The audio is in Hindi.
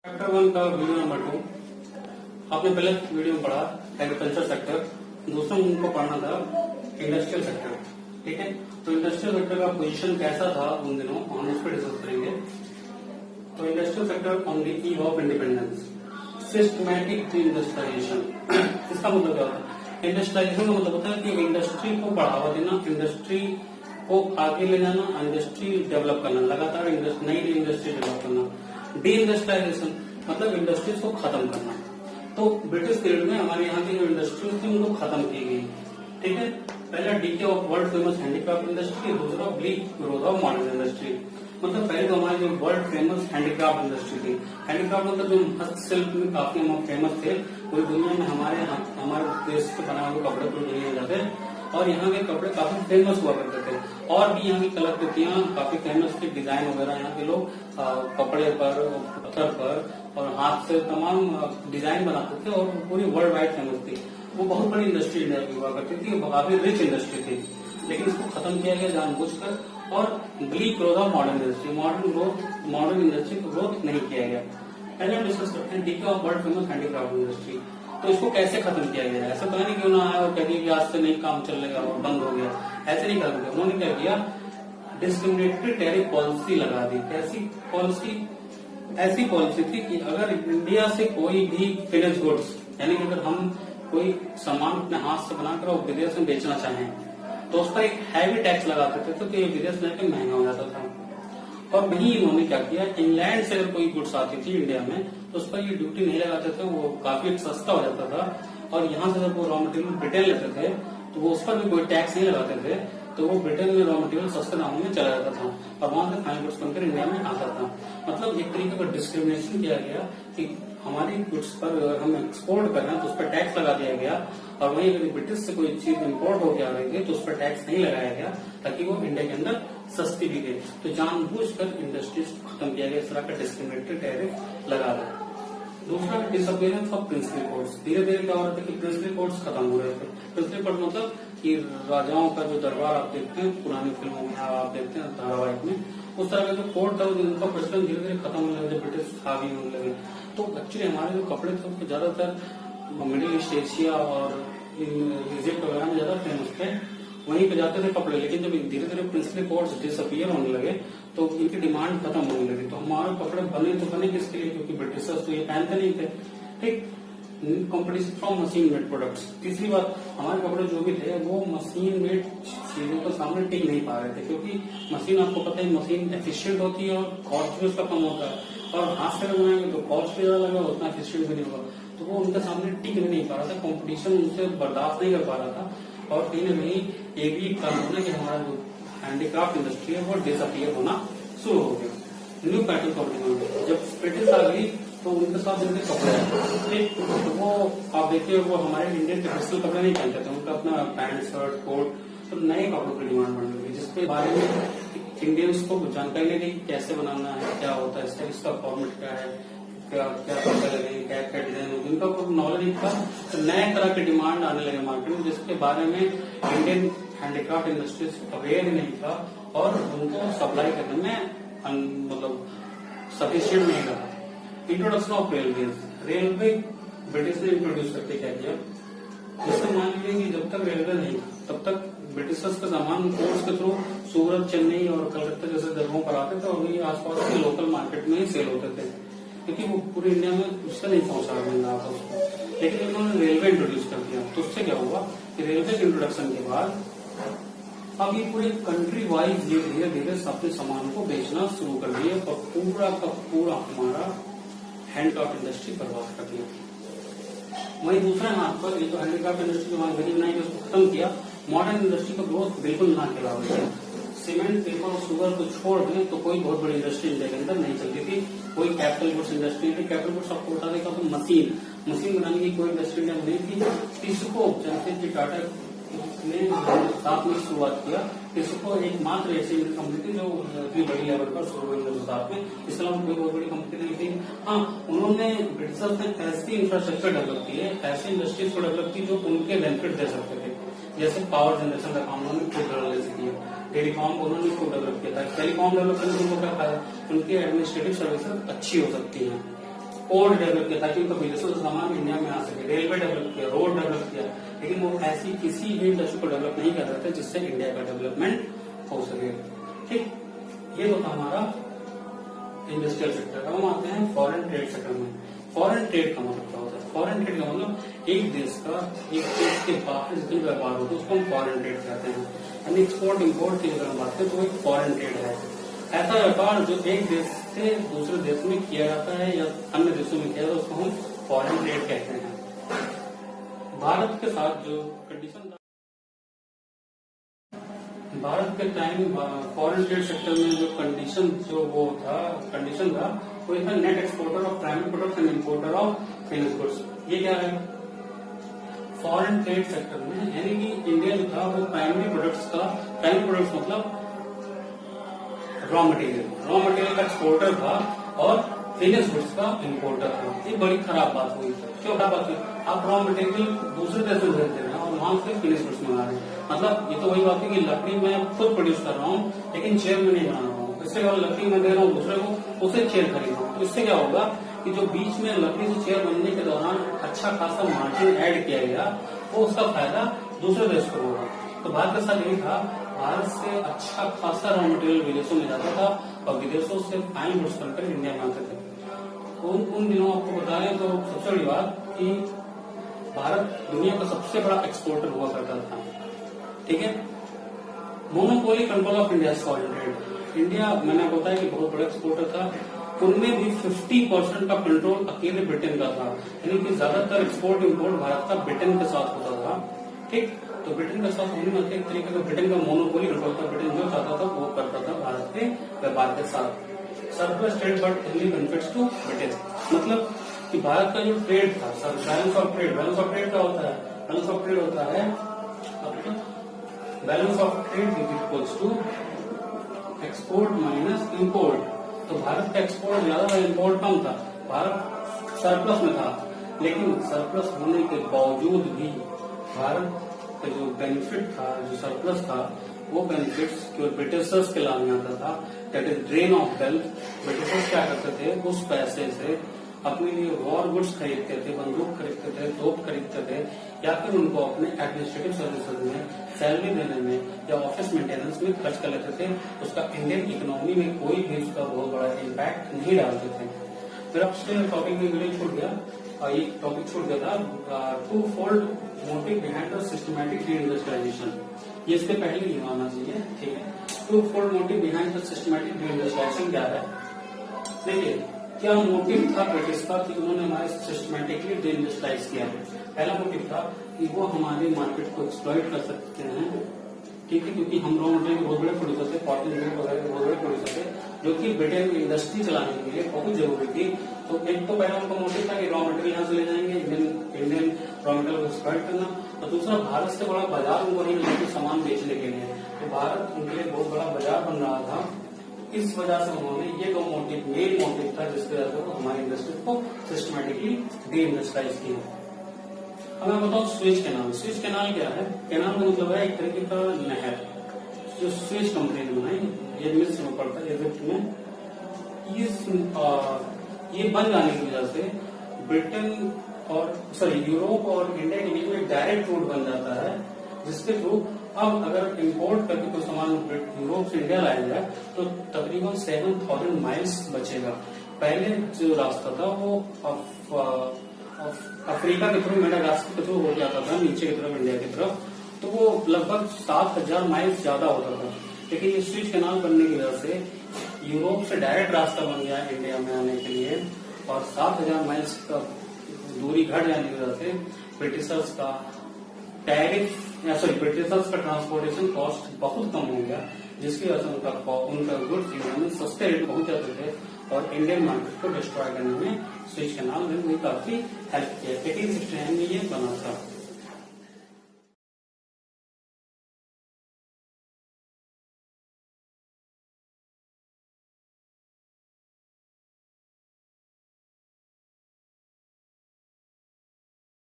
चैप्टर 1 का वीडियो नंबर 2 आपने पहले वीडियो में पढ़ा एग्रीकल्चर सेक्टर, दूसरा उनको पढ़ना था इंडस्ट्रियल सेक्टर। ठीक है, तो इंडस्ट्रियल सेक्टर का पोजीशन कैसा था उन दिनों हम उस पर डिस्कस करेंगे। तो industrial sector on the eve of independence, systematic industrialisation. इसका मतलब क्या होता है? इंडस्ट्रियलाइजेशन का मतलब होता है कि इंडस्ट्री को बढ़ावा देना, इंडस्ट्री को आगे ले जाना, इंडस्ट्री डेवलप करना, लगातार नई इंडस्ट्री डेवलप करना। डी इंडस्ट्रियलाइजेशन मतलब इंडस्ट्रीज को खत्म करना। तो ब्रिटिश पीरियड में हमारे यहाँ की जो इंडस्ट्रीज थी उनको खत्म की गई। ठीक है, पहला decay of world famous handicraft industry, दूसरा bleak growth of modern industry. मतलब पहले तो हमारी जो वर्ल्ड फेमस हैंडीक्राफ्ट इंडस्ट्री थी, हैंडीक्राफ्ट मतलब जो हस्तशिल्प में काफी हम फेमस थे, पूरी दुनिया में हमारे देश से बनाए हुए कपड़े पूरी दुनिया में जाते, और यहाँ के कपड़े काफी फेमस हुआ करते थे। और भी यहाँ की कलाकृतियां काफी फेमस थी, डिजाइन वगैरह यहाँ के लोग कपड़े पर, पत्थर पर और हाथ से तमाम डिजाइन बनाते थे, और पूरी वर्ल्ड वाइड फेमस थी। वो बहुत बड़ी इंडस्ट्री इंडिया की हुआ करती थी, काफी रिच इंडस्ट्री थी, लेकिन इसको खत्म किया गया जानबूझकर। और bleak growth of modern industry, modern industry को ग्रोथ नहीं किया गया। पहले हम डिस्कस करते हैं DK of world famous handicraft industry. तो इसको कैसे खत्म किया गया? ऐसा तो नहीं क्यों ना आया और कह दिया कि आज से नहीं काम चलेगा और बंद हो गया, ऐसे नहीं कर दिया। उन्होंने क्या किया? डिस्क्रिमिनेटरी टैरिफ पॉलिसी लगा दी। ऐसी पॉलिसी थी कि अगर इंडिया से कोई भी फिनिश गुड्स, यानी कि अगर हम कोई सामान अपने हाथ से बनाकर और विदेश में बेचना चाहें तो उस पर एक हैवी टैक्स लगाते थे, तो ये विदेश में जाकर महंगा हो जाता था। और वहीं इन्होंने क्या किया, इंग्लैंड से अगर कोई गुड्स आती थी इंडिया में तो उस पर ये ड्यूटी नहीं लगाते थे, वो काफी सस्ता हो जाता था। और यहाँ से जब वो रॉ मटेरियल ब्रिटेन लेते थे तो वो उस पर भी कोई टैक्स नहीं लगाते थे, तो वो ब्रिटेन में रॉ मटेरियल सस्ते दामों में चला जाता था और वहां से फाइनल गुड्स बनकर इंडिया में आता था। मतलब एक तरीके का डिस्क्रिमिनेशन किया गया कि हमारी गुड्स पर अगर हम एक्सपोर्ट कर रहे हैं तो उस पर टैक्स लगा दिया गया, और वहीं अगर ब्रिटिश से कोई चीज इम्पोर्ट होकर आ रही थी तो उस पर टैक्स नहीं लगाया गया, ताकि वो इंडिया के अंदर सस्ती बिके। तो जानबूझकर इंडस्ट्रीज को खत्म किया गया, इस तरह का डिस्क्रिमिनेटरी टैरिफ लगा दिया। दूसरा डिसअपियरेंस ऑफ प्रिंसिपल कोर्ट्स। धीरे धीरे क्या हो रहा था कि प्रिंसिपल कोर्ट्स खत्म हो रहे थे। प्रिंसिपल कोर्ट मतलब कि राजाओं का जो दरबार आप देखते हैं पुरानी फिल्मों में, आप देखते हैं धारावाहिक में, उस तरह का जो कोर्ट था उनका प्रचलन धीरे धीरे खत्म होने लगे, ब्रिटिश हावी होने लगे। तो एक्चुअली हमारे जो कपड़े थे उसको ज्यादातर मिडिल ईस्ट एशिया और इजिप्ट वगैरह में ज्यादा फेमस थे, वहीं पे जाते थे कपड़े। लेकिन जब धीरे धीरे प्रिंसिपल कोर्ट्स डिसअपियर होने लगे तो इनकी डिमांड खत्म होने लगी। तो हमारे कपड़े बने किसके लिए? क्योंकि ब्रिटिशर्स तो ये पहनते नहीं थे। ठीक, competition from machine made products. तीसरी बात, हमारे कपड़े जो भी थे वो मशीन मेड चीजों के सामने टिक नहीं पा रहे थे, क्योंकि मशीन, आपको पता है, मशीन एफिशिएंट होती है और कॉस्ट भी उसका कम होता है, और हाथ से बनाएंगे तो कॉस्ट भी ज्यादा लगा, उतना एफिशिएंट भी नहीं होगा। तो वो उनके सामने टिक भी नहीं पा रहा था, कॉम्पिटिशन उनसे बर्दाश्त नहीं कर पा रहा था। और कहीं न कहीं ये भी कारण है कि हमारा जो हैंडीक्राफ्ट इंडस्ट्री है वो डिसअपियर होना शुरू हो गया। न्यू पैटर्न कॉम्पिटिशन, जब ब्रिटिश आ गई तो उनके साथ जिनके कपड़े आए, तो वो आप देखिए वो हमारे इंडियन ट्रेडिशनल कपड़े नहीं पहनते थे, उनका अपना पैंट शर्ट कोट, तो नए कपड़ों की डिमांड बढ़ने लगी, जिसके बारे में इंडियंस को जानकारी नहीं थी कैसे बनाना है, क्या होता है, इसका फॉर्मेट क्या है, क्या पैसे लगे, क्या क्या डिजाइन होगी, उनका कोई नॉलेज नहीं था। तो नए तरह की डिमांड आने लगे मार्केट में, जिसके बारे में इंडियन हैंडीक्राफ्ट इंडस्ट्रीज अवेयर ही नहीं था और उनको सप्लाई करने में मतलब सफिशिएंट नहीं रहा। इंट्रोडक्शन ऑफ रेलवे ब्रिटिश ने इंट्रोड्यूस करके क्या किया, जैसे मान लीजिए कि जब तक रेलवे नहीं तब तक ब्रिटिशर्स का सामान पोर्ट्स के थ्रू सूरत, चेन्नई और कलकत्ता जैसे जगहों पर आते थे और वही आसपास के लोकल मार्केट में ही सेल होते थे, क्योंकि वो पूरी इंडिया में उससे नहीं पहुंचा रहा था उसको। लेकिन इन्होंने रेलवे इंट्रोड्यूस कर दिया, तो उससे क्या हुआ कि रेलवे के इंट्रोडक्शन के बाद अब ये पूरे कंट्री वाइज धीरे धीरे अपने सामान को बेचना शुरू कर दिया और पूरा का पूरा हमारा हैंडक्राफ्ट इंडस्ट्री बर्बाद कर दिया। वहीं दूसरे हाथ पर ये तो हैंडीक्राफ्ट इंडस्ट्री जो हमारी बनाई गई उसको खत्म किया, मॉडर्न इंडस्ट्री का ग्रोथ बिल्कुल ना के बराबर है। सीमेंट, पेपर और शुगर को छोड़ दें तो कोई बहुत बड़ी इंडस्ट्री इंडिया के अंदर नहीं चलती थी, कोई कैपिटल गुड्स इंडस्ट्री थी। कैपिटल गुड्स आपको बता देगा तो मशीन बनाने की कोई इंडस्ट्री इंडिया में नहीं थी। टिस्को, जैसे टाटा ने साथ में शुरुआत किया, टिस्को एकमात्र ऐसी कंपनी थी जो इतनी बड़ी लेवल पर शुरू हुई 2007 में, इसके अलावा कोई बहुत बड़ी कंपनी नहीं थी। हाँ, उन्होंने ब्रिटिशर्स ने ऐसी इंफ्रास्ट्रक्चर डेवलप किए, ऐसी इंडस्ट्रीज को डेवलप की जो उनके बेनिफिट दे सकते थे। जैसे पावर जनरेशन का काम उन्होंने खुद डेवलप किया, टेलीकॉम उन्होंने खुद डेवलप किया था। टेलीकॉम डेवलप करने से उनको क्या फायदा, उनकी एडमिनिस्ट्रेटिव सर्विसेज अच्छी हो सकती हैं। पोर्ट डेवलप किया ताकि उनका विदेशों से सामान इंडिया में आ सके, रेलवे डेवलप किया, रोड डेवलप किया, लेकिन वो ऐसी किसी भी इंडस्ट्री को डेवलप नहीं कर रहे थे जिससे इंडिया का डेवलपमेंट हो सके। ठीक, ये तो था हमारा इंडस्ट्रियल सेक्टर। अब हम आते हैं फॉरेन ट्रेड सेक्टर में। फॉरेन ट्रेड का मतलब क्या होता है? फॉरेन ट्रेड का मतलब एक देश के बाहर जितने व्यापार होते हैं उसको हम फॉरेन ट्रेड कहते हैं। यानी एक्सपोर्ट इम्पोर्ट की अगर हम बात करें तो एक फॉरेन ट्रेड है ऐसा व्यापार जो एक देश से दूसरे देश में किया जाता है या अन्य देशों में किया जाता है, उसको हम फॉरेन ट्रेड कहते हैं। भारत के साथ जो कंडीशन, भारत के टाइम फॉरेन ट्रेड सेक्टर में जो कंडीशन था वो था net exporter of primary products and importer of finish goods. ये क्या है? फॉरेन ट्रेड सेक्टर में यानी कि इंडिया जो था वो प्राइमरी प्रोडक्ट्स मतलब रॉ मटेरियल का एक्सपोर्टर था और फिनिश गुड्स का इंपोर्टर था। ये बड़ी खराब बात हुई। क्यों खराब बात हुई? आप रॉ मटेरियल दूसरे देश में भेज दे रहे हैं और वहां से फिनिश गुड्स मंगा रहे हैं। मतलब ये तो वही बात है कि लकड़ी मैं खुद प्रोड्यूस कर रहा हूँ लेकिन चेयर में नहीं बना रहा हूँ। इससे क्या, लकड़ी मैं दे रहा हूँ दूसरे को, उसे चेयर खरीद रहा हूँ। तो इससे क्या होगा कि जो बीच में लकड़ी से चेयर बनने के दौरान अच्छा खासा मार्जिन ऐड किया गया वो उसका फायदा दूसरे देश को होगा। तो भारत के साथ यही था, भारत से अच्छा खासा रॉ मटेरियल विदेशों में जाता था और विदेशों से फाइन गुड्स बनकर इंडिया में आते थे। उन दिनों आपको बताएं तो सबसे बड़ी बात कि भारत दुनिया का सबसे बड़ा एक्सपोर्टर हुआ करता था। ठीक है, monopoly control of India foreign trade. India, मैंने आपको बताया कि बहुत बड़ा एक्सपोर्टर था, उनमें भी 50% का कंट्रोल अकेले ब्रिटेन का था। यानी कि ज्यादातर एक्सपोर्ट इम्पोर्ट भारत का ब्रिटेन के साथ होता था। ठीक, तो ब्रिटेन के साथ होने में एक तरीके का ब्रिटेन का मोनोपोली कंट्रोल था। ब्रिटेन जो चाहता था वो करता था भारत के व्यापार के साथ। Surplus trade but only benefits to Britain, मतलब कि भारत का जो ट्रेड था, बैलेंस ऑफ ट्रेड क्या होता है? बैलेंस ऑफ ट्रेड होता है balance of trade is equals to export minus import. तो भारत का एक्सपोर्ट ज्यादा था, इंपोर्ट कम था। भारत सरप्लस में था, लेकिन सरप्लस होने के बावजूद भी भारत का जो बेनिफिट था, जो सरप्लस था, वो बेनिफिट्स केवल ब्रिटिशर्स के लाभ में आता था। That is drain of wealth. Britishers क्या करते थे? उस पैसे से अपने लिए वॉर गुड्स खरीदते थे, बंदूक खरीदते थे, तोप खरीदते थे, या फिर उनको अपने एडमिनिस्ट्रेटिव सर्विसेज में सैलरी देने में या ऑफिस मेंटेनेंस में खर्च कर लेते थे। उसका इंडियन इकोनॉमी में कोई भी उसका बहुत बड़ा इम्पैक्ट नहीं डालते थे। फिर अब टॉपिक में वीडियो छूट गया और ये टॉपिक छूट गया था twofold motive behind the systematic deindustrialisation. ये इसके पहले ही आना चाहिए। ठीक है, twofold motive behind the systematic deindustrialisation क्या है? देखिए, क्या मोटिव था ब्रिटिश का कि उन्होंने हमारे सिस्टमैटिकली डी इंडस्ट्रियलाइज किया? पहला मोटिव था कि वो हमारे मार्केट को एक्सप्लॉइट कर सकते हैं। ठीक है, क्योंकि हम रॉ मटेरियल के बहुत बड़े प्रोड्यूसर थे, कॉटन वगैरह के बहुत बड़े प्रोड्यूसर थे, जो कि ब्रिटेन में इंडस्ट्री चलाने के लिए बहुत जरूरी थी। तो एक तो पहला उनका मोटिव था कि रॉ मटेरियल यहाँ से ले जाएंगे, इंडियन रॉ मटेरियल को एक्सप्लॉइट करना, और दूसरा भारत से बड़ा बाजार उनको नहीं मिला सामान बेचने के लिए। तो भारत उनके लिए बहुत बड़ा बाजार बन रहा था। इस वजह से उन्होंने ये दो मोटिव, मेन मोटिव था जिसकी वजह से वो हमारी इंडस्ट्री को सिस्टमैटिकली डी इंडस्ट्रियलाइज किया। अब मैं बताऊँ स्विच कैनाल। स्विच कैनाल क्या है? कैनाल का मतलब है एक तरीके का नहर, जो स्विच कंपनी ने बनाई, ये मिस्र में पड़ता है, इजिप्ट में। ये बन जाने की वजह से ब्रिटेन और यूरोप और इंडिया के बीच में एक डायरेक्ट रूट बन जाता है, जिसके थ्रू अब अगर इंपोर्ट करके कोई सामान यूरोप से इंडिया लाया जाए तो तकरीबन 7000 माइल्स बचेगा। पहले जो रास्ता था वो अफ्रीका के थ्रू, मेडागास्कर के थ्रू हो जाता था नीचे की तरफ, इंडिया की तरफ, तो वो लगभग 7000 माइल्स ज्यादा होता था। लेकिन ये स्विच कैनाल बनने की वजह से यूरोप से डायरेक्ट रास्ता बन गया इंडिया में आने के लिए, और 7000 माइल्स का दूरी घट जाने की वजह से ब्रिटिशर्स का ब्रिटिशर्स का ट्रांसपोर्टेशन कॉस्ट बहुत कम हो गया, जिसकी वजह से उनका गुड्स इंडिया में सस्ते रेट पहुंच जाते थे और इंडियन मार्केट को डिस्ट्रॉय करने में स्विच कैनाल ने काफी हेल्प किया। 1869 में ये बना था।